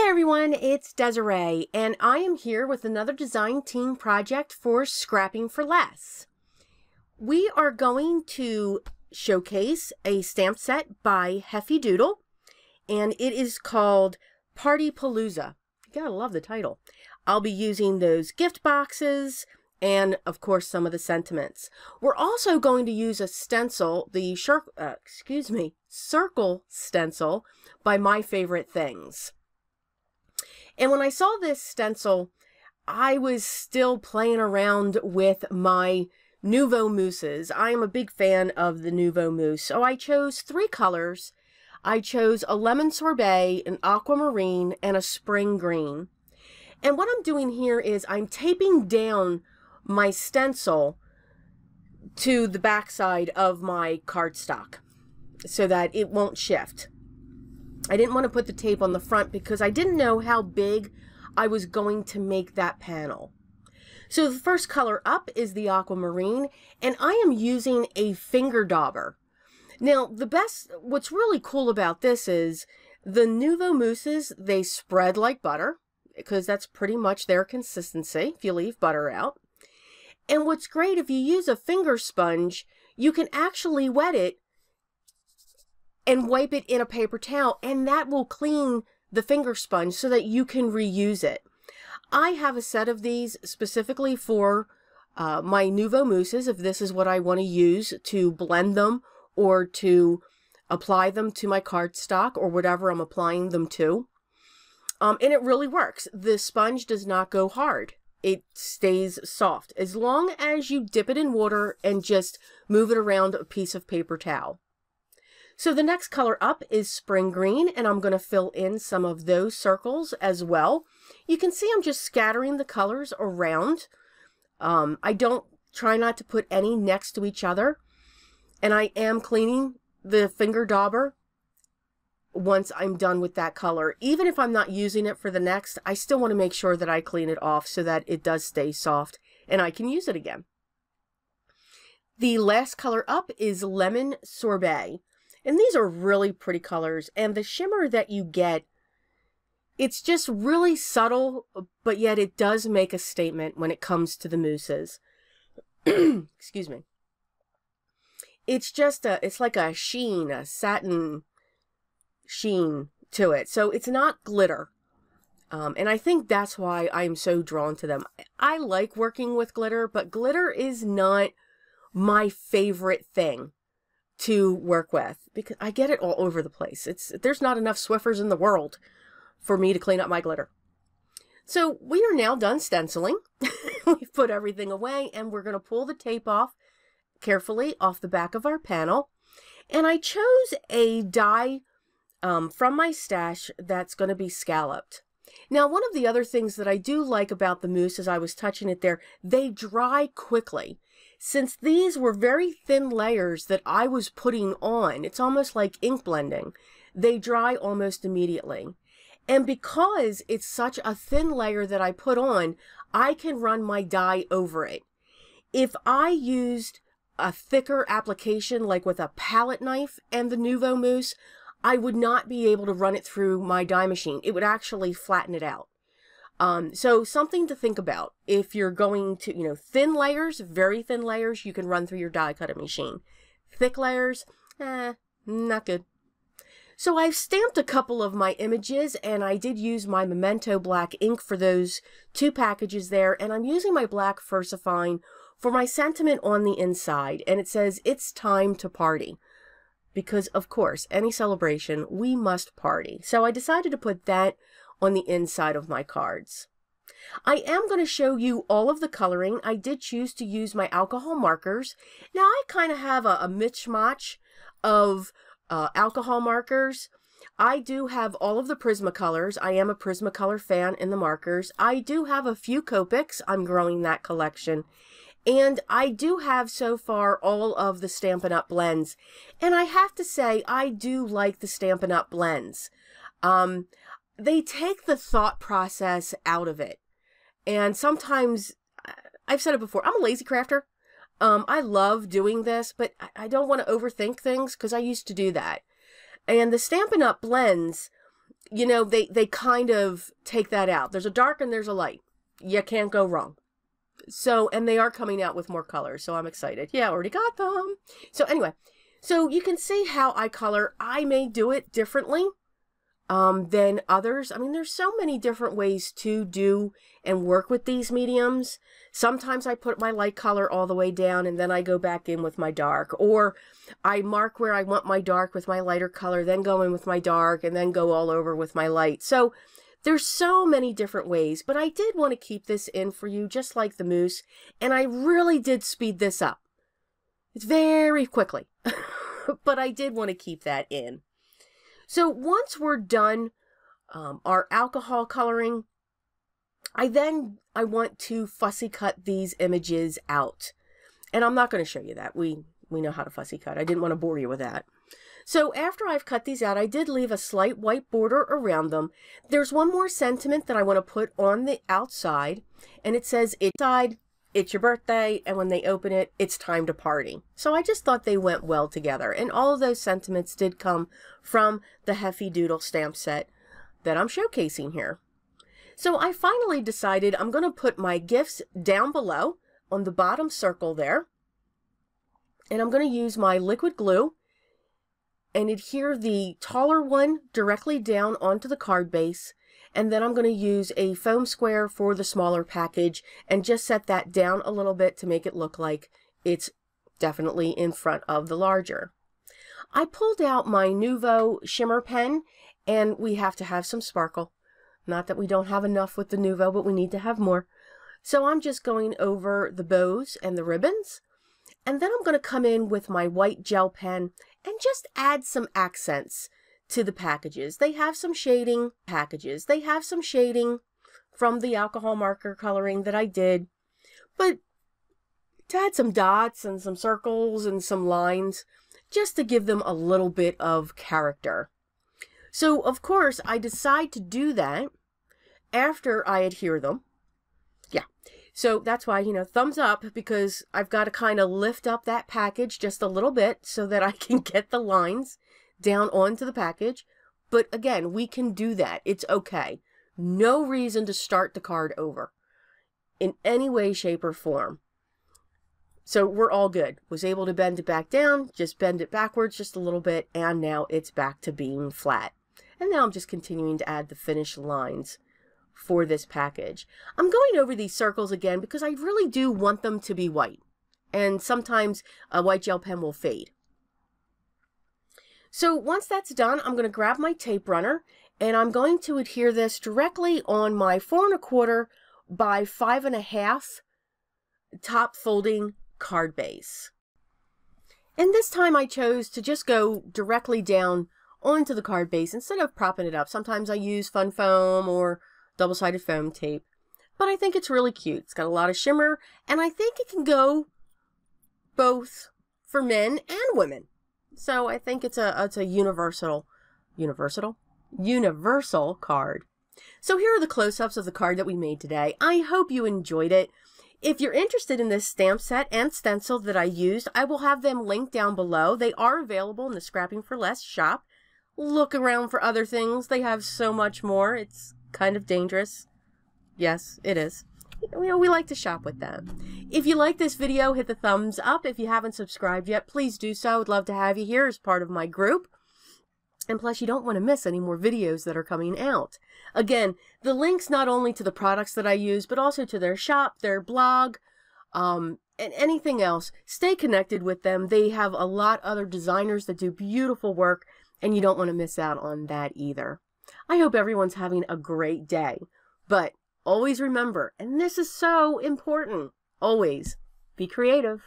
Hi everyone, it's Desiree, and I am here with another design team project for Scrapping for Less. We are going to showcase a stamp set by Heffy Doodle, and it is called Party Palooza. You gotta love the title. I'll be using those gift boxes and, of course, some of the sentiments. We're also going to use a stencil, the circle stencil by My Favorite Things. And when I saw this stencil, I was still playing around with my Nouveau mousses. I am a big fan of the Nouveau mousse, so I chose 3 colors. I chose a lemon sorbet, an aquamarine, and a spring green. And what I'm doing here is I'm taping down my stencil to the backside of my cardstock so that it won't shift. I didn't want to put the tape on the front because I didn't know how big I was going to make that panel. So the first color up is the aquamarine, and I am using a finger dauber. Now, what's really cool about this is the Nouveau mousses, they spread like butter because that's pretty much their consistency if you leave butter out. And what's great, if you use a finger sponge, you can actually wet it and wipe it in a paper towel, and that will clean the finger sponge so that you can reuse it. I have a set of these specifically for my Nouveau mousses, if this is what I want to use to blend them or to apply them to my cardstock or whatever I'm applying them to. And it really works. The sponge does not go hard. It stays soft as long as you dip it in water and just move it around a piece of paper towel. So the next color up is spring green, and I'm going to fill in some of those circles as well. You can see I'm just scattering the colors around. I don't try not to put any next to each other, and I am cleaning the finger dauber once I'm done with that color. Even if I'm not using it for the next, I still want to make sure that I clean it off so that it does stay soft and I can use it again. The last color up is lemon sorbet. And these are really pretty colors, and the shimmer that you get, it's just really subtle, but yet it does make a statement when it comes to the mousses. Excuse me. It's just it's like a sheen, a satin sheen to it. So it's not glitter. And I think that's why I'm so drawn to them. I like working with glitter, but glitter is not my favorite thing to work with because I get it all over the place. There's not enough Swiffers in the world for me to clean up my glitter. So we are now done stenciling. We've put everything away, and we're going to pull the tape off carefully off the back of our panel. And I chose a die from my stash that's going to be scalloped. Now, one of the other things that I do like about the mousse, as I was touching it there, they dry quickly. Since these were very thin layers that I was putting on, it's almost like ink blending, they dry almost immediately. And because it's such a thin layer that I put on, I can run my die over it. If I used a thicker application, like with a palette knife and the Nouveau mousse, I would not be able to run it through my die machine. It would actually flatten it out. So something to think about. If you're going to, thin layers, very thin layers, you can run through your die cutting machine. Thick layers, not good. So I've stamped a couple of my images, and I did use my Memento black ink for those 2 packages there, and I'm using my black Fursifine for my sentiment on the inside, and it says, "It's time to party." Because, of course, any celebration, we must party. So I decided to put that on the inside of my cards. I am going to show you all of the coloring. I did choose to use my alcohol markers. Now, I kind of have a mismatch of alcohol markers. I do have all of the Prismacolors. I am a Prismacolor fan in the markers. I do have a few Copics. I'm growing that collection. And I do have so far all of the Stampin' Up! Blends. And I have to say, I do like the Stampin' Up! Blends. They take the thought process out of it. And sometimes, I've said it before, I'm a lazy crafter. I love doing this, but I don't want to overthink things because I used to do that. And the Stampin' Up! Blends you know, they kind of take that out. There's a dark and there's a light. You can't go wrong. So, and they are coming out with more colors, so I'm excited. Yeah, I already got them. So anyway, so you can see how I color. I may do it differently than others. I mean, there's so many different ways to do and work with these mediums. Sometimes I put my light color all the way down and then I go back in with my dark, or I mark where I want my dark with my lighter color, then go in with my dark and then go all over with my light. So there's so many different ways, but I did want to keep this in for you just like the mousse, and I really did speed this up. It's very quickly, but I did want to keep that in. So once we're done our alcohol coloring, I want to fussy cut these images out. And I'm not going to show you that. We know how to fussy cut. I didn't want to bore you with that. So after I've cut these out, I did leave a slight white border around them. There's one more sentiment that I want to put on the outside, and it says, inside, it's your birthday, and when they open it, it's time to party. So I just thought they went well together, and all of those sentiments did come from the Heffy Doodle Stamp set that I'm showcasing here. So I finally decided I'm going to put my gifts down below on the bottom circle there, and I'm going to use my liquid glue and adhere the taller one directly down onto the card base, and then I'm going to use a foam square for the smaller package and just set that down a little bit to make it look like it's definitely in front of the larger. I pulled out my Nuvo shimmer pen, and we have to have some sparkle. Not that we don't have enough with the Nuvo, but we need to have more. So I'm just going over the bows and the ribbons, and then I'm going to come in with my white gel pen and just add some accents to the packages. They have some shading from the alcohol marker coloring that I did, but to add some dots and some circles and some lines just to give them a little bit of character. So of course I decide to do that after I adhere them. Yeah. So that's why, you know, thumbs up, because I've got to kind of lift up that package just a little bit so that I can get the lines down onto the package. But again, we can do that. It's okay. No reason to start the card over in any way, shape, or form. So we're all good. Was able to bend it back down, just bend it backwards just a little bit, and now it's back to being flat. And now I'm just continuing to add the finished lines for this package. I'm going over these circles again because I really do want them to be white, and sometimes a white gel pen will fade. So once that's done, I'm going to grab my tape runner and I'm going to adhere this directly on my 4 1/4 by 5 1/2 top folding card base. And this time I chose to just go directly down onto the card base instead of propping it up. Sometimes I use fun foam or double-sided foam tape, but I think it's really cute. It's got a lot of shimmer, and I think it can go both for men and women. So I think it's a universal card. So here are the close-ups of the card that we made today. I hope you enjoyed it. If you're interested in this stamp set and stencil that I used, I will have them linked down below. They are available in the Scrapping for Less shop. Look around for other things. They have so much more. It's kind of dangerous. Yes, it is. You know, we like to shop with them. If you like this video, hit the thumbs up. If you haven't subscribed yet, please do so. I'd love to have you here as part of my group. And plus, you don't want to miss any more videos that are coming out. Again, the links not only to the products that I use, but also to their shop, their blog, and anything else. Stay connected with them. They have a lot of other designers that do beautiful work, and you don't want to miss out on that either. I hope everyone's having a great day. But always remember, and this is so important, always be creative.